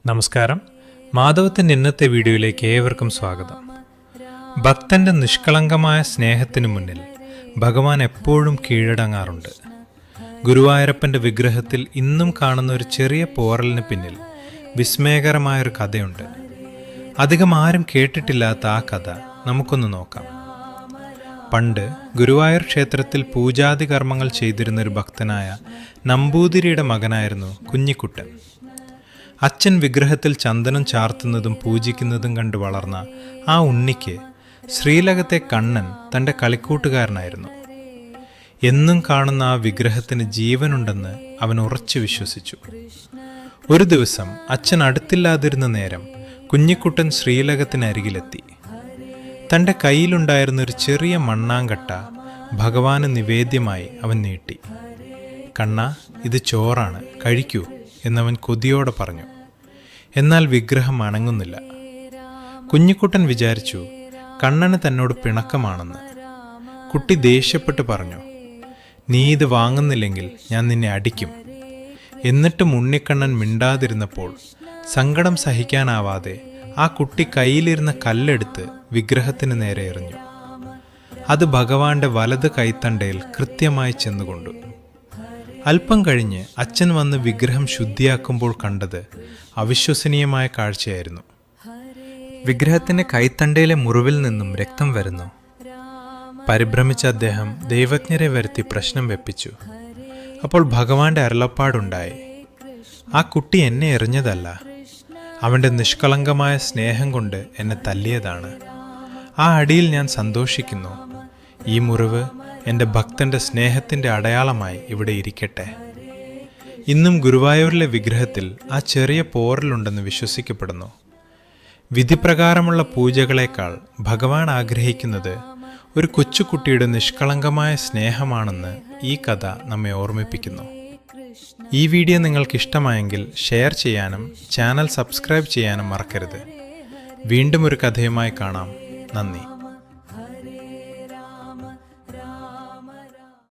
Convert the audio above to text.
നമസ്കാരം. മാധവത്തിൻ്റെ ഇന്നത്തെ വീഡിയോയിലേക്ക് ഏവർക്കും സ്വാഗതം. ഭക്തന്റെ നിഷ്കളങ്കമായ സ്നേഹത്തിനു മുന്നിൽ ഭഗവാൻ എപ്പോഴും കീഴടങ്ങാറുണ്ട്. ഗുരുവായൂരപ്പൻ്റെ വിഗ്രഹത്തിൽ ഇന്നും കാണുന്ന ഒരു ചെറിയ പോറലിന് പിന്നിൽ വിസ്മയകരമായൊരു കഥയുണ്ട്. അധികം ആരും കേട്ടിട്ടില്ലാത്ത ആ കഥ നമുക്കൊന്ന് നോക്കാം. പണ്ട് ഗുരുവായൂർ ക്ഷേത്രത്തിൽ പൂജാതി കർമ്മങ്ങൾ ചെയ്തിരുന്നൊരു ഭക്തനായ നമ്പൂതിരിയുടെ മകനായിരുന്നു കുഞ്ഞിക്കുട്ടൻ. അച്ഛൻ വിഗ്രഹത്തിൽ ചന്ദനം ചാർത്തുന്നതും പൂജിക്കുന്നതും കണ്ട് വളർന്ന ആ ഉണ്ണിക്ക് ശ്രീലകത്തെ കണ്ണൻ തൻ്റെ കളിക്കൂട്ടുകാരനായിരുന്നു. എന്നും കാണുന്ന ആ വിഗ്രഹത്തിന് ജീവനുണ്ടെന്ന് അവൻ ഉറച്ചു വിശ്വസിച്ചു. ഒരു ദിവസം അച്ഛൻ അടുത്തില്ലാതിരുന്ന നേരം കുഞ്ഞിക്കുട്ടൻ ശ്രീലകത്തിനരികിലെത്തി. തൻ്റെ കയ്യിലുണ്ടായിരുന്നൊരു ചെറിയ മണ്ണാങ്കട്ട ഭഗവാന് നിവേദ്യമായി അവൻ നീട്ടി. കണ്ണാ, ഇത് ചോറാണ്, കഴിക്കൂ എന്നവൻ കൊതിയോടെ പറഞ്ഞു. എന്നാൽ വിഗ്രഹം അനങ്ങുന്നില്ല. കുഞ്ഞിക്കുട്ടൻ വിചാരിച്ചു കണ്ണന് തന്നോട് പിണക്കമാണെന്ന്. കുട്ടി ദേഷ്യപ്പെട്ട് പറഞ്ഞു, നീ ഇത് വാങ്ങുന്നില്ലെങ്കിൽ ഞാൻ നിന്നെ അടിക്കും. എന്നിട്ടും ഉണ്ണിക്കണ്ണൻ മിണ്ടാതിരുന്നപ്പോൾ സങ്കടം സഹിക്കാനാവാതെ ആ കുട്ടി കയ്യിലിരുന്ന കല്ലെടുത്ത് വിഗ്രഹത്തിന് നേരെ എറിഞ്ഞു. അത് ഭഗവാന്റെ വലത് കൈത്തണ്ടയിൽ കൃത്യമായി ചെന്നുകൊണ്ടു. അല്പം കഴിഞ്ഞ് അച്ഛൻ വന്ന് വിഗ്രഹം ശുദ്ധിയാക്കുമ്പോൾ കണ്ടത് അവിശ്വസനീയമായ കാഴ്ചയായിരുന്നു. വിഗ്രഹത്തിന്റെ കൈത്തണ്ടയിലെ മുറിവിൽ നിന്നും രക്തം വരുന്നു. പരിഭ്രമിച്ച അദ്ദേഹം ദൈവജ്ഞരെ വരുത്തി പ്രശ്നം വെപ്പിച്ചു. അപ്പോൾ ഭഗവാന്റെ അരുളപ്പാടുണ്ടായി, ആ കുട്ടി എന്നെ എറിഞ്ഞതല്ല, അവൻ്റെ നിഷ്കളങ്കമായ സ്നേഹം കൊണ്ട് എന്നെ തല്ലിയതാണ്. ആ അടിയിൽ ഞാൻ സന്തോഷിക്കുന്നു. ഈ മുറിവ് എൻ്റെ ഭക്തൻ്റെ സ്നേഹത്തിൻ്റെ അടയാളമായി ഇവിടെ ഇരിക്കട്ടെ. ഇന്നും ഗുരുവായൂരിലെ വിഗ്രഹത്തിൽ ആ ചെറിയ പോറലുണ്ടെന്ന് വിശ്വസിക്കപ്പെടുന്നു. വിധിപ്രകാരമുള്ള പൂജകളേക്കാൾ ഭഗവാൻ ആഗ്രഹിക്കുന്നത് ഒരു കൊച്ചുകുട്ടിയുടെ നിഷ്കളങ്കമായ സ്നേഹമാണെന്ന് ഈ കഥ നമ്മെ ഓർമ്മിപ്പിക്കുന്നു. ഈ വീഡിയോ നിങ്ങൾക്ക് ഇഷ്ടമായെങ്കിൽ ഷെയർ ചെയ്യാനും ചാനൽ സബ്സ്ക്രൈബ് ചെയ്യാനും മറക്കരുത്. വീണ്ടും ഒരു കഥയുമായി കാണാം. നന്ദി.